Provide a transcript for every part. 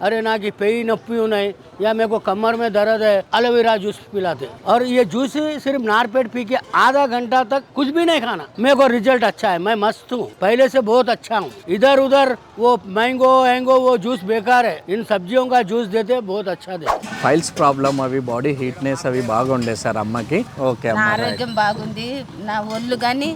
अरे ना कि पेई नप्पी नहीं या मेरे को कमर में दर्द है, एलोवेरा जूस पिलाते। और ये जूस सिर्फ नार पेट पी के आधा घंटा तक कुछ भी नहीं खाना, मेरे को रिजल्ट अच्छा है। मैं मस्त हूँ, पहले से बहुत अच्छा हूँ। इधर उधर वो मैंगो हैंगो वो जूस बेकार है, इन सब्जियों का जूस देते बहुत अच्छा दे। ఫైల్స్ ప్రాబ్లమ్ అవి బాడీ హీట్నెస్ అవి బాగుండే సార్ అమ్మకి. ఓకే నా ఆరోగ్యం బాగుంది, నా ఒళ్ళు కానీ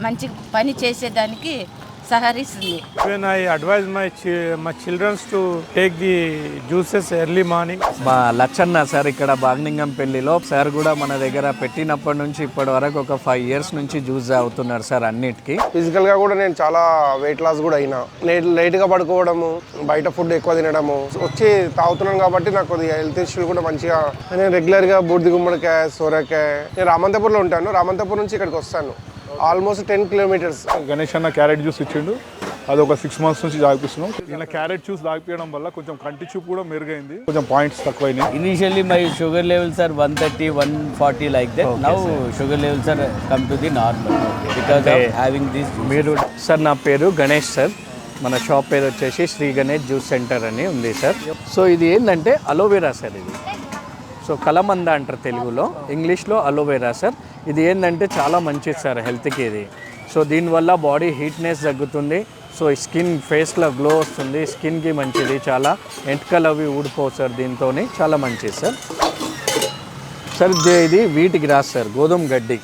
మంచి పని చేసేదానికి సహకరిస్తుంది. When I advise my children to take the juices early morning. మా లచ్చన్న సార్ ఇక్కడ బాగ్నింగం పెళ్లిలో సార్ కూడా మన దగ్గర పెట్టినప్పటి నుంచి ఇప్పటి వరకు ఒక 5 years నుంచి జ్యూస్ తాగుతున్నారు సార్ అన్నిటికీ. ఫిజికల్ గా కూడా నేను చాలా వెయిట్ లాస్ కూడా అయినా, లేట్ గా పడుకోవడము, బయట ఫుడ్ ఎక్కువ తినడము వచ్చి తాగుతున్నాను కాబట్టి నాకు కొద్దిగా హెల్త్ ఇష్యూలు కూడా మంచిగా. నేను రెగ్యులర్ గా బూడిద గుమ్మడికాయ, సోరకాయ. నేను రామంతపూర్లో ఉంటాను, రామంతపూర్ నుంచి ఇక్కడికి వస్తాను ఆల్మోస్ట్ 10 kilometers. గణేష్ అన్న క్యారెట్ జ్యూస్ ఇచ్చిండు, అది ఒక 6 months నుంచి తాగిపిస్తున్నాం. ఇలా క్యారెట్ జ్యూస్ తాగిపించడం వల్ల కొంచెం కంటి చూపు కూడా మెరుగైంది, కొంచెం points తక్కువైనాయి. Initially my sugar levels are 130, 140 like that. Okay, now sir. sugar levels are come to the normal because of having this juice. మీరు సార్ నా పేరు గణేష్ సార్, మన షాప్ పేరు వచ్చేసి శ్రీ గణేష్ జ్యూస్ సెంటర్ అని ఉంది సార్. సో ఇది ఏంటంటే అలోవెరా సార్, ఇది సో కలమంద అంటారు తెలుగులో, ఇంగ్లీష్లో అలోవెరా సార్. ఇది ఏంటంటే చాలా మంచిది సార్ హెల్త్కి ఇది. సో దీనివల్ల బాడీ హీట్నెస్ తగ్గుతుంది, సో స్కిన్ ఫేస్లో గ్లో వస్తుంది, స్కిన్కి మంచిది చాలా. ఎంట్కలు అవి ఊడిపోవు సార్ దీంతో, చాలా మంచిది సార్. సార్ ఇది వీట్ గ్రాస్ సార్, గోధుమ గడ్డి.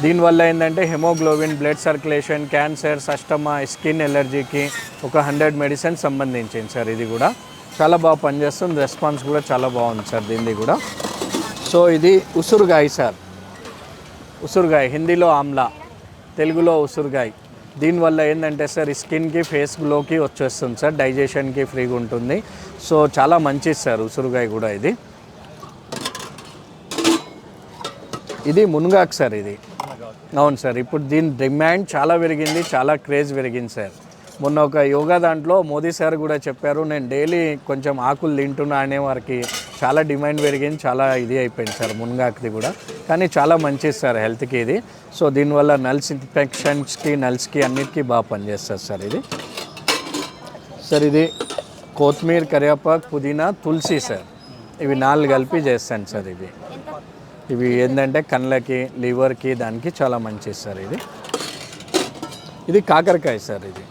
దీనివల్ల ఏంటంటే haemoglobin, blood circulation, cancer, asthma, skin ఎలర్జీకి ఒక 100 మెడిసిన్స్ సంబంధించింది సార్. ఇది కూడా చాలా బాగా పనిచేస్తుంది, రెస్పాన్స్ కూడా చాలా బాగుంది సార్ దీనిది కూడా. సో ఇది ఉసురుగాయ సార్, ఉసురుగాయ హిందీలో ఆమ్లా, తెలుగులో ఉసురుగాయ. దీనివల్ల ఏంటంటే సార్ స్కిన్కి, ఫేస్ గ్లోకి వచ్చేస్తుంది సార్, డైజెషన్కి ఫ్రీగా ఉంటుంది. సో చాలా మంచిది సార్ ఉసురుగాయ కూడా. ఇది మునగాకు సార్, ఇది అవును సార్. ఇప్పుడు దీని డిమాండ్ చాలా పెరిగింది, చాలా క్రేజ్ పెరిగింది సార్. మొన్న ఒక యోగా దాంట్లో మోదీ సార్ కూడా చెప్పారు, నేను డైలీ కొంచెం ఆకులు తింటున్నా అనే వారికి చాలా డిమాండ్ పెరిగింది, చాలా ఇది అయిపోయింది సార్ మునగాకుది కూడా. కానీ చాలా మంచిది సార్ హెల్త్కి ఇది. సో దీనివల్ల నల్స్ ఇన్ఫెక్షన్స్కి, నల్స్కి అన్నిటికీ బాగా పనిచేస్తుంది సార్ ఇది. సార్ ఇది కొత్తిమీర, కరివేపాకు, పుదీనా, తులసి సార్, ఇవి 4 కలిపి చేస్తాను సార్. ఇవి ఏంటంటే కళ్ళకి, లివర్కి, దానికి చాలా మంచిది సార్ ఇది. ఇది కాకరకాయ సార్, ఇది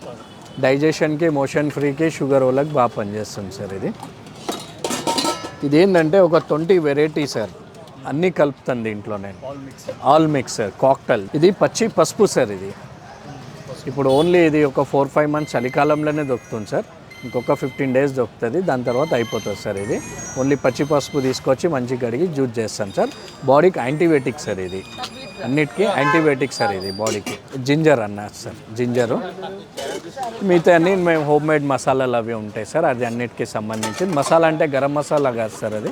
డైజెషన్కి, మోషన్ ఫ్రీకి, షుగర్ వాళ్ళకి బాగా పనిచేస్తుంది సార్ ఇది. ఇది ఏంటంటే ఒక 20 వెరైటీ సార్, అన్నీ కలుపుతాను దీంట్లో నేను, ఆల్ మిక్స్ సార్, కాక్టైల్. ఇది పచ్చి పసుపు సార్. ఇది ఇప్పుడు ఓన్లీ ఇది ఒక 4-5 months చలికాలంలోనే దొరుకుతుంది సార్, ఇంకొక 15 days దొరుకుతుంది, దాని తర్వాత అయిపోతుంది సార్. ఇది ఓన్లీ పచ్చి పసుపు తీసుకొచ్చి మంచిగా కడిగి జ్యూస్ చేస్తాం సార్. బాడీకి యాంటీబయాటిక్ సార్, ఇది అన్నిటికీ యాంటీబయాటిక్ సార్ ఇది బాడీకి. జింజర్ అన్నారు సార్, జింజరు. మిగతా అన్నీ మేము హోమ్ మేడ్ మసాలాలు అవి ఉంటాయి సార్, అది అన్నిటికీ సంబంధించింది. మసాలా అంటే గరం మసాలా కాదు సార్, అది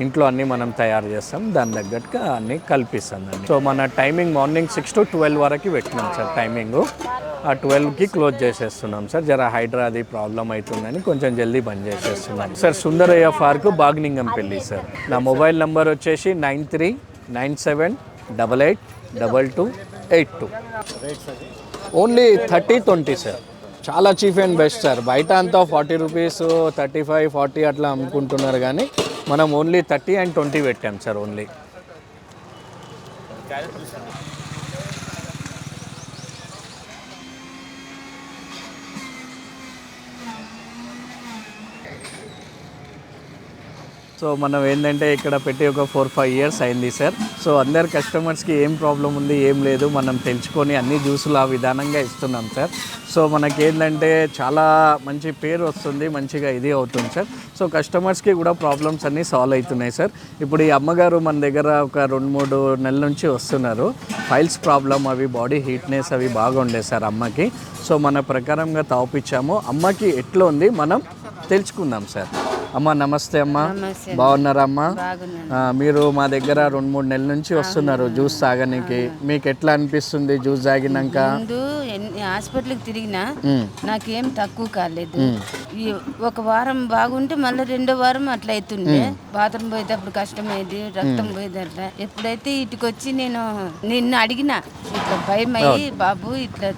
ఇంట్లో అన్నీ మనం తయారు చేస్తాం, దాని తగ్గట్టుగా అన్నీ కల్పిస్తాం అండి. సో మన టైమింగ్ మార్నింగ్ 6 to 12 వరకు పెట్టినాం సార్ టైమింగు. ఆ 12కి క్లోజ్ చేసేస్తున్నాం సార్. జర హైడ్రా అది ప్రాబ్లం అవుతుందని కొంచెం జల్దీ బంద్ చేసేస్తున్నాం సార్. సుందరయ్య పార్క్, బాగ్నింగం పెళ్ళి సార్. నా మొబైల్ నెంబర్ వచ్చేసి 9397882282. ఓన్లీ 30-20 సార్, చాలా చీప్ అండ్ బెస్ట్ సార్. బయట అంతా 40 rupees, 35-40 అట్లా అమ్ముకుంటున్నారు, కానీ మనం ఓన్లీ 30 and 20 పెట్టాం సార్ ఓన్లీ. సో మనం ఏంటంటే ఇక్కడ పెట్టి ఒక 4-5 years అయింది సార్. సో అందరు కస్టమర్స్కి ఏం ప్రాబ్లం ఉంది, ఏం లేదు మనం తెలుసుకొని అన్ని జ్యూసులు ఆ విధానంగా ఇస్తున్నాం సార్. సో మనకేంటంటే చాలా మంచి పేరు వస్తుంది, మంచిగా ఇది అవుతుంది సార్. సో కస్టమర్స్కి కూడా ప్రాబ్లమ్స్ అన్నీ సాల్వ్ అవుతున్నాయి సార్. ఇప్పుడు ఈ అమ్మగారు మన దగ్గర ఒక 2-3 నెలల నుంచి వస్తున్నారు. ఫైల్స్ ప్రాబ్లం అవి, బాడీ హీట్నెస్ అవి బాగుండే సార్ అమ్మకి. సో మన ప్రకారంగా తాపిచ్చాము. అమ్మకి ఎట్లా ఉంది మనం తెలుసుకుందాం సార్. అమ్మ నమస్తే అమ్మ, బాగున్నారా అమ్మ? మీరు మా దగ్గర 2-3 నెలల నుంచి వస్తున్నారు జ్యూస్ తాగడానికి. మీకు ఎట్లా అనిపిస్తుంది జ్యూస్ తాగినాక? హాస్పిటల్కి తిరిగినా నాకేం తక్కువ కాలేదు. ఈ ఒక వారం బాగుంటే మళ్ళీ 2వ వారం అట్లా అవుతుండే. బాత్రూమ్ పోయేటప్పుడు కష్టమయ్యేది, రక్తం పోయేది అట్లా. ఎప్పుడైతే ఇటుకొచ్చి నేను నిన్ను అడిగిన, ఇట్లా భయం అయ్యి బాబు ఇట్లా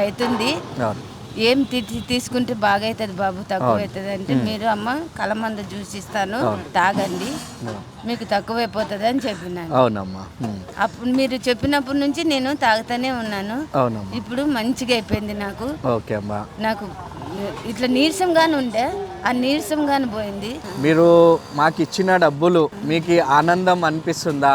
అవుతుంది, ఏం తీసుకుంటే బాగా అవుతుంది బాబు, తక్కువ అవుతుంది అంటే మీరు అమ్మ కలమంద జ్యూస్ ఇస్తాను తాగండి, మీకు తక్కువైపోతుంది అని చెప్పినాను. అవునమ్మా. అప్పుడు మీరు చెప్పినప్పటి నుంచి నేను తాగుతానే ఉన్నాను. అవునమ్మా. ఇప్పుడు మంచిగా అయిపోయింది నాకు. ఓకే అమ్మా. నాకు ఇట్లా నీరసంగానే ఉండే, ఆ నీరసంగానే పోయింది. మీరు మాకు ఇచ్చిన డబ్బులు మీకు ఆనందం అనిపిస్తుందా?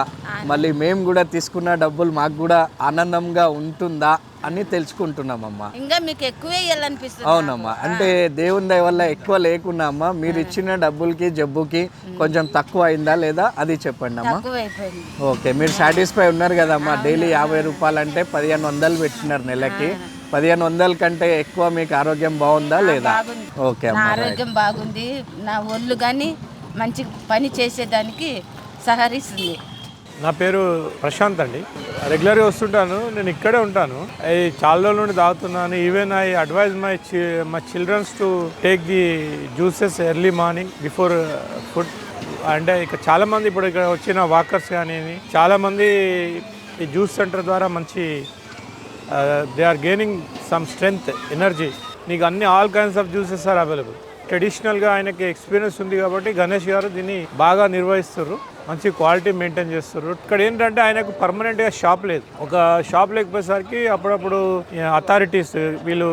మళ్ళీ మేము కూడా తీసుకున్న డబ్బులు మాకు కూడా ఆనందంగా ఉంటుందా అని తెలుసుకుంటున్నామమ్మా. ఇంకా మీకు ఎక్కువే ఇవ్వాలనిపిస్తుంది. అవునమ్మా. అంటే దేవుని దయ వల్ల ఎక్కువ లేకున్నా అమ్మా, మీరు ఇచ్చిన డబ్బులకి జబ్బుకి కొంచెం తక్కువ అయిందా లేదా అది చెప్పండి అమ్మా. తక్కువైపోయింది. ఓకే, మీరు సాటిస్ఫై ఉన్నారు కదమ్మా. డైలీ 50 రూపాయలు అంటే 1500 పెట్టినారు నెలకి. 1500 కంటే ఎక్కువ మీకు ఆరోగ్యం బాగుందా లేదా? ఓకే నా అమ్మా. ఆరోగ్యం బాగుంది, నా ఒళ్ళు కానీ మంచి పని చేసేదానికి సహకరిస్తుంది. నా పేరు ప్రశాంత్ అండి. రెగ్యులర్గా వస్తుంటాను, నేను ఇక్కడే ఉంటాను. ఈ చాలా రోజుల నుండి తాగుతున్నాను. Even I advise my childrens to take the juices early morning before food. అంటే ఇక చాలామంది ఇప్పుడు ఇక్కడ వచ్చిన వాకర్స్ కానీ చాలామంది ఈ జ్యూస్ సెంటర్ ద్వారా మంచి they are gaining some strength, energy. నీకు అన్ని all kinds of juices are available. ట్రెడిషనల్గా ఆయనకి ఎక్స్పీరియన్స్ ఉంది కాబట్టి గణేష్ గారు దీన్ని బాగా నిర్వహిస్తారు, మంచి క్వాలిటీ మెయింటైన్ చేస్తారు. ఇక్కడ ఏంటంటే ఆయనకు పర్మనెంట్గా షాప్ లేదు. ఒక షాప్ లేకపోయేసరికి అప్పుడప్పుడు అథారిటీస్ వీళ్ళు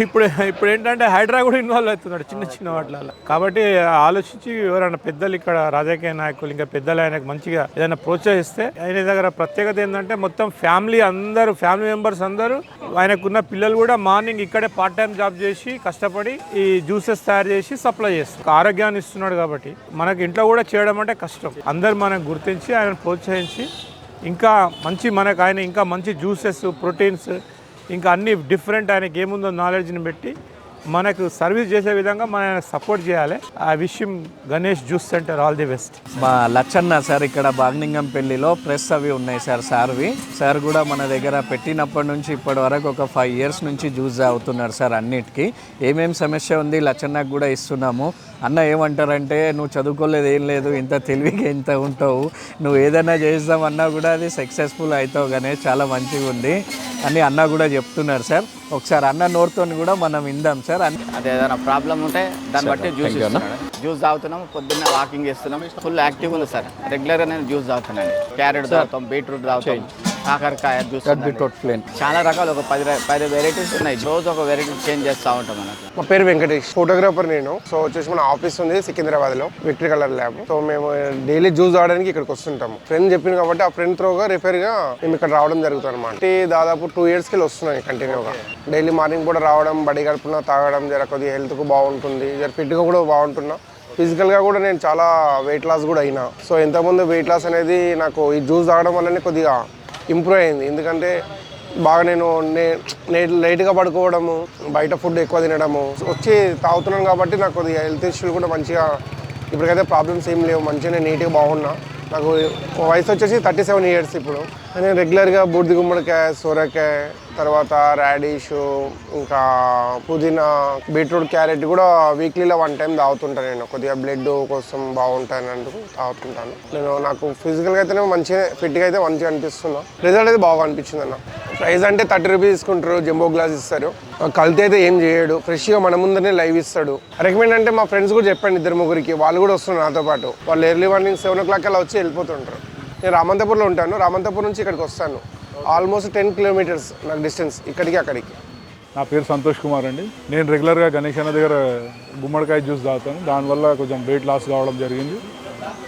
ఇప్పుడు ఏంటంటే హైడ్రా కూడా ఇన్వాల్వ్ అవుతున్నాడు చిన్న చిన్న వాటిలలో. కాబట్టి ఆలోచించి ఎవరైనా పెద్దలు ఇక్కడ రాజకీయ నాయకులు ఇంకా పెద్దలు ఆయనకు మంచిగా ఏదైనా ప్రోత్సహిస్తే, ఆయన దగ్గర ప్రత్యేకత ఏంటంటే మొత్తం ఫ్యామిలీ మెంబర్స్ అందరూ, ఆయనకున్న పిల్లలు కూడా మార్నింగ్ ఇక్కడే పార్ట్ టైం జాబ్ చేసి కష్టపడి ఈ జ్యూసెస్ తయారు చేసి సప్లై చేస్తారు. ఆరోగ్యాన్ని ఇస్తున్నాడు కాబట్టి మనకి ఇంట్లో కూడా చేయడం అంటే కష్టం. అందరు మనకు గుర్తించి ఆయన ప్రోత్సహించి ఇంకా ఆయన ఇంకా మంచి జ్యూసెస్, ప్రోటీన్స్ ఇంకా అన్ని డిఫరెంట్ ఆయనకి ఏముందో నాలెడ్జ్ని పెట్టి మనకు సర్వీస్ చేసే విధంగా మనం సపోర్ట్ చేయాలి. ఆ విషయం Ganesh juice centre all the best. మా లచ్చన్న సార్ ఇక్కడ బాగ్నింగంపల్లిలో ప్రెస్ అవి ఉన్నాయి సార్వి. సార్ కూడా మన దగ్గర పెట్టినప్పటి నుంచి ఇప్పటి వరకు ఒక 5 years నుంచి జ్యూస్ తాగుతున్నారు సార్. అన్నిటికీ ఏమేం సమస్య ఉంది లచ్చన్నకు కూడా ఇస్తున్నాము. అన్న ఏమంటారంటే, నువ్వు చదువుకోలేదు ఏం లేదు, ఇంత తెలివిగా ఇంత ఉంటావు, నువ్వు ఏదైనా చేద్దామన్నా కూడా అది సక్సెస్ఫుల్ అవుతావు గణేష్, చాలా మంచిగా ఉంది అని అన్న కూడా చెప్తున్నారు సార్. ఒకసారి అన్న నోరుతో కూడా మనం విందాం సార్. అదే ఏదైనా ప్రాబ్లం ఉంటే దాన్ని బట్టి జ్యూస్ తాగుతున్నాము. పొద్దున్నే వాకింగ్ చేస్తున్నాం, ఫుల్ యాక్టివ్ ఉంది సార్. రెగ్యులర్గా నేను జ్యూస్ తాగుతున్నాను. క్యారెట్ తాగుతాం, బీట్రూట్ తాగుతాం, కాకరకాయ జ్యూస్, చాలా రకాలు ఒక 10 వెరైటీస్ ఉన్నాయి. రోజు ఒక వెరైటీ చేంజ్ చేస్తూ ఉంటాం. మనకు మా పేరు వెంకటేష్, ఫోటోగ్రాఫర్ నేను. సో వచ్చేసి మన ఆఫీస్ ఉంది సికింద్రాబాద్ లో, విక్టరీ కలర్ ల్యాబ్. సో మేము డైలీ జ్యూస్ తాగడానికి ఇక్కడికి వస్తుంటాము. ఫ్రెండ్ చెప్పింది కాబట్టి ఆ ఫ్రెండ్ త్రోగా రిఫర్ గా మేము ఇక్కడ రావడం జరుగుతుంది అనమాట. దాదాపు 2 years కి వస్తున్నాయి కంటిన్యూగా. డైలీ మార్నింగ్ కూడా రావడం, బడి గడుపున తాగడం, జర కొద్దిగా హెల్త్ కు బాగుంటుంది, జర ఫిట్ గా కూడా బాగుంటున్నా. ఫిజికల్గా కూడా నేను చాలా వెయిట్ లాస్ కూడా అయినా. సో ఇంతకుముందు వెయిట్ లాస్ అనేది నాకు ఈ జ్యూస్ తాగడం వల్లనే కొద్దిగా ఇంప్రూవ్ అయింది. ఎందుకంటే బాగా నేను లేట్గా పడుకోవడము, బయట ఫుడ్ ఎక్కువ తినడము, వచ్చి తాగుతున్నాను కాబట్టి నాకు కొద్దిగా హెల్త్ ఇష్యూలు కూడా మంచిగా ఇప్పటికైతే ప్రాబ్లమ్స్ ఏం లేవు. మంచిగా నీట్గా బాగున్నా. నాకు వయసు వచ్చేసి 37 years ఇప్పుడు. నేను రెగ్యులర్గా బూడిద గుమ్మడికాయ, సొరకాయ, తర్వాత రాడిష్, ఇంకా పుదీనా, బీట్రూట్, క్యారెట్ కూడా వీక్లీలో 1 time తాగుతుంటాను. నేను కొద్దిగా బ్లడ్ కోసం బాగుంటాను అందుకు తాగుతుంటాను. నాకు ఫిజికల్గా అయితేనే మంచిగా ఫిట్గా అయితే మంచిగా అనిపిస్తున్నా. రిజల్ట్ అయితే బాగా అనిపించింది అన్న. ప్రైస్ అంటే 30 rupees తీసుకుంటారు, జంబో గ్లాస్ ఇస్తారు. కల్తీ అయితే ఏం చేయడు, ఫ్రెష్గా మన ముందరనే లైవ్ ఇస్తాడు. రికమెండ్ అంటే మా ఫ్రెండ్స్ కూడా చెప్పండి 2-3 వాళ్ళు కూడా వస్తున్నారు నాతో పాటు. వాళ్ళు ఎర్లీ మార్నింగ్ 7 o'clock అలా వచ్చి వెళ్ళిపోతుంటారు. నేను రామంతపూర్లో ఉంటాను. రామంతపూర్ నుంచి ఇక్కడికి వస్తాను. ఆల్మోస్ట్ 10 kilometers నాకు డిస్టెన్స్ ఇక్కడికి అక్కడికి. నా పేరు సంతోష్ కుమార్ అండి. నేను రెగ్యులర్గా గణేష్ అన్న దగ్గర గుమ్మడికాయ జ్యూస్ తాగుతాను. దానివల్ల కొంచెం వెయిట్ లాస్ కావడం జరిగింది.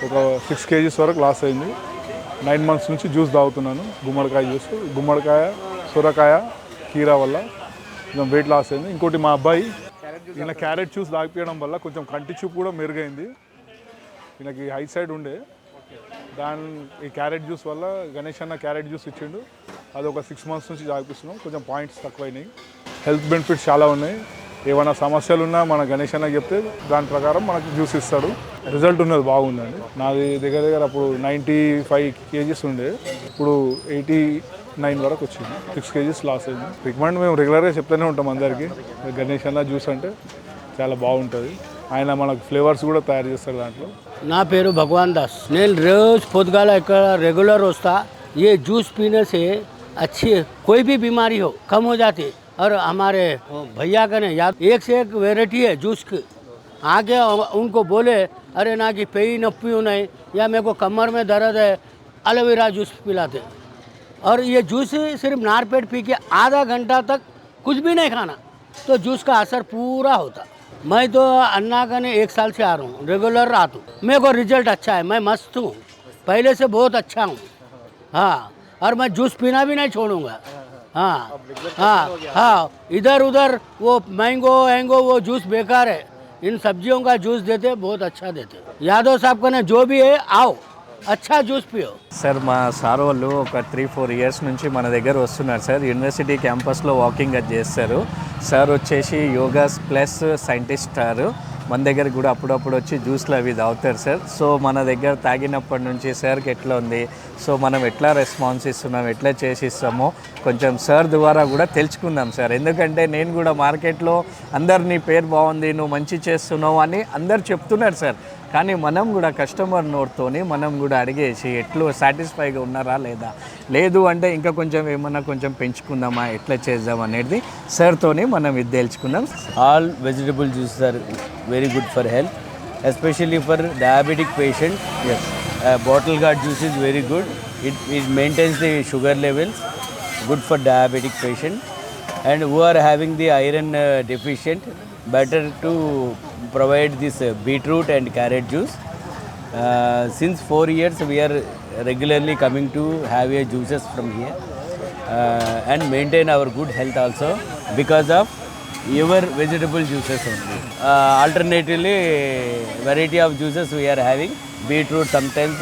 ఒక 6 kgs వరకు లాస్ అయింది. 9 months నుంచి జ్యూస్ తాగుతున్నాను, గుమ్మడికాయ జ్యూస్. గుమ్మడికాయ, సొరకాయ, కీరా వల్ల కొంచెం వెయిట్ లాస్ అయింది. ఇంకోటి మా అబ్బాయి ఈయన క్యారెట్ జ్యూస్ తాగిపోయడం వల్ల కొంచెం కంటి చూపు కూడా మెరుగైంది. ఈయనకి హై సైడ్ ఉండే, ఈ క్యారెట్ జ్యూస్ వల్ల గణేష్ అన్న క్యారెట్ జ్యూస్ ఇచ్చిండు. అది ఒక 6 months నుంచి తాగిపిస్తున్నాం. కొంచెం పాయింట్స్ తక్కువైనాయి. హెల్త్ బెనిఫిట్స్ చాలా ఉన్నాయి. ఏమైనా సమస్యలు ఉన్నా మన గణేష్ అన్నకి చెప్తే దాని ప్రకారం మనకు జ్యూస్ ఇస్తాడు. రిజల్ట్ ఉన్నది బాగుందండి. నాది దగ్గర అప్పుడు 95 kgs ఉండే, ఇప్పుడు 89 వరకు వచ్చింది. 6 kgs లాస్ అయింది. రికమెండ్ మేము రెగ్యులర్గా చెప్తూనే ఉంటాం అందరికీ, గణేష్ అన్న జ్యూస్ అంటే చాలా బాగుంటుంది. ఆయన మనకు ఫ్లేవర్స్ కూడా తయారు చేస్తారు దాంట్లో. నా పేరు भगवान दास. నేను రోజు పొద్దుగాల ఇక్కడ రెగ్యులర్ వస్తా. ये जूस पीने से अच्छी कोई भी बीमारी हो कम हो जाती. और हमारे भैया का ने याद एक से एक वेराइटी है जूस की। आके उनको बोले अरे ना कि पेई न पियो नहीं या मेरे को कमर में दर्द है, एलोवेरा जूस पिलाते। और ये जूस सिर्फ नारपेट पी के आधा घंटा तक कुछ भी नहीं खाना तो जूस का असर पूरा होता। मैं तो अन्ना का ने 1 साल से आ रहा हूँ, रेगुलर आता हूँ। मेरे को रिजल्ट अच्छा है, मैं मस्त हूँ, पहले से बहुत अच्छा हूँ। हाँ, और मैं जूस पीना भी नहीं छोड़ूंगा। हाँ हाँ हाँ, इधर उधर वो मैंगो एंगो वो जूस बेकार है, इन सब्जियों का जूस देते बहुत अच्छा देते। यादव साहब का ने जो भी है आओ अच्छा జ్యూస్ పియో। సార్ మా సార్ వాళ్ళు ఒక 3-4 ఇయర్స్ నుంచి మన దగ్గర వస్తున్నారు సార్, యూనివర్సిటీ క్యాంపస్లో వాకింగ్ అది చేస్తారు సార్. వచ్చేసి యోగాస్ ప్లస్ సైంటిస్ట్ సార్, మన దగ్గర కూడా అప్పుడప్పుడు వచ్చి జ్యూస్లు అవి తాగుతారు సార్. సో మన దగ్గర తాగినప్పటి నుంచి సార్కి ఎట్లా ఉంది, సో మనం ఎట్లా రెస్పాన్స్ ఇస్తున్నాం, ఎట్లా చేసిస్తామో కొంచెం సార్ ద్వారా కూడా తెలుసుకుందాం సార్. ఎందుకంటే నేను కూడా మార్కెట్లో అందరు నీ పేరు బాగుంది, నువ్వు మంచి చేస్తున్నావు అని అందరు చెప్తున్నారు సార్. కానీ మనం కూడా కస్టమర్ నోట్తోని మనం కూడా అడిగేసి ఎట్లు సాటిస్ఫైగా ఉన్నారా లేదా, లేదు అంటే ఇంకా కొంచెం ఏమన్నా కొంచెం పెంచుకుందామా, ఎట్లా చేద్దాం అనేది సార్తోని మనం ఇది తెలుసుకుందాం. All vegetable juices are very good for health, especially for diabetic patient. Yes. Bottle gourd juice is very good. It maintains the sugar levels, good for diabetic patient. And who are having the iron deficient, better to provide this beetroot and carrot juice. Since 4 years we are regularly coming to have a juices from here and maintain our good health also because of your vegetable juices only. Alternatively, variety of juices we are having, beetroot sometimes,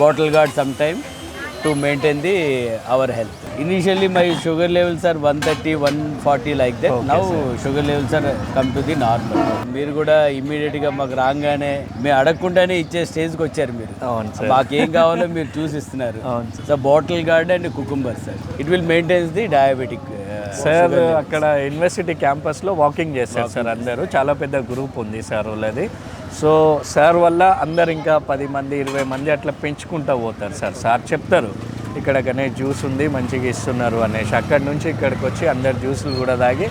bottle gourd sometimes, to maintain our health. Initially my sugar levels are 130, 140 like that. Okay, now sir. Sugar levels are come to the normal. మీరు కూడా ఇమ్మీడియట్గా మాకు రాగానే మేము అడగకుండానే ఇచ్చే స్టేజ్కి వచ్చారు మీరు. అవును సార్, మాకేం కావాలో మీరు చూసి ఇస్తున్నారు. So bottle gourd and cucumber sir, it will maintains the diabetic. Sir అక్కడ యూనివర్సిటీ క్యాంపస్లో వాకింగ్ చేస్తారు సార్ అందరూ, చాలా పెద్ద గ్రూప్ ఉంది సార్ వాళ్ళది. సో సార్ వల్ల అందరు ఇంకా 10 మంది 20 మంది అట్లా పెంచుకుంటూ పోతారు సార్. సార్ చెప్తారు ఇక్కడకనే జ్యూస్ ఉంది మంచిగా ఇస్తున్నారు అనేసి, అక్కడి నుంచి ఇక్కడికి వచ్చి అందరు జ్యూసులు కూడా తాగి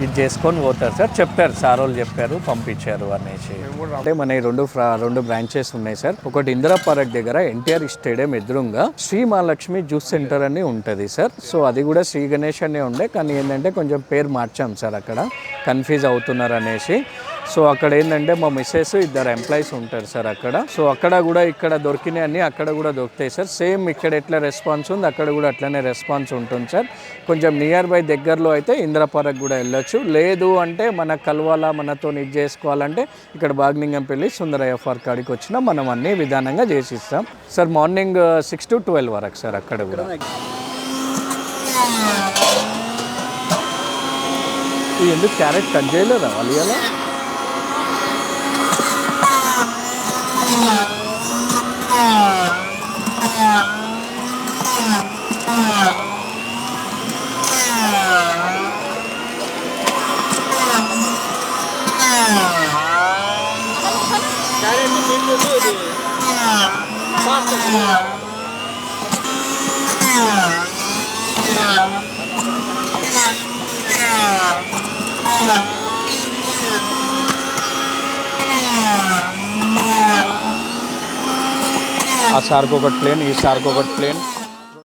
ఇది చేసుకొని పోతారు సార్. చెప్తారు సార్ వాళ్ళు చెప్పారు పంపించారు అనేసి. అంటే మన ఈ రెండు బ్రాంచెస్ ఉన్నాయి సార్. ఒకటి ఇందిరా పార్క్ దగ్గర ఎన్టీఆర్ స్టేడియం ఎదురుగా శ్రీ మహాలక్ష్మి జ్యూస్ సెంటర్ అని ఉంటుంది సార్. సో అది కూడా శ్రీ గణేష్ అనే ఉండే, కానీ ఏంటంటే కొంచెం పేరు మార్చాం సార్, అక్కడ కన్ఫ్యూజ్ అవుతున్నారు అనేసి. సో అక్కడ ఏంటంటే మా మిస్సెస్ 2 ఎంప్లాయీస్ ఉంటారు సార్ అక్కడ. సో అక్కడ కూడా ఇక్కడ దొరికినాయి అన్నీ అక్కడ కూడా దొరుకుతాయి సార్. సేమ్ ఇక్కడ ఎట్లా రెస్పాన్స్ ఉంది అక్కడ కూడా అట్లనే రెస్పాన్స్ ఉంటుంది సార్. కొంచెం నియర్ బై దగ్గరలో అయితే ఇందిరా పార్క్ కూడా వెళ్ళొచ్చు, లేదు అంటే మనకు కలవాలా మనతో ఇది చేసుకోవాలంటే ఇక్కడ బాగ్లింగంపల్లి సుందరయ్య పార్క్ కాడికి వచ్చినా మనం అన్ని విధానంగా చేసిస్తాం సార్. మార్నింగ్ 6 to 12 వరకు సార్ అక్కడ కూడా. ఎందుకు క్యారెట్ కట్ చేయలేదా వాళ్ళు ఇలా? ఆ సార్కి ఒకటి ప్లేన్, ఈ సార్కి ఒకటి ప్లేన్.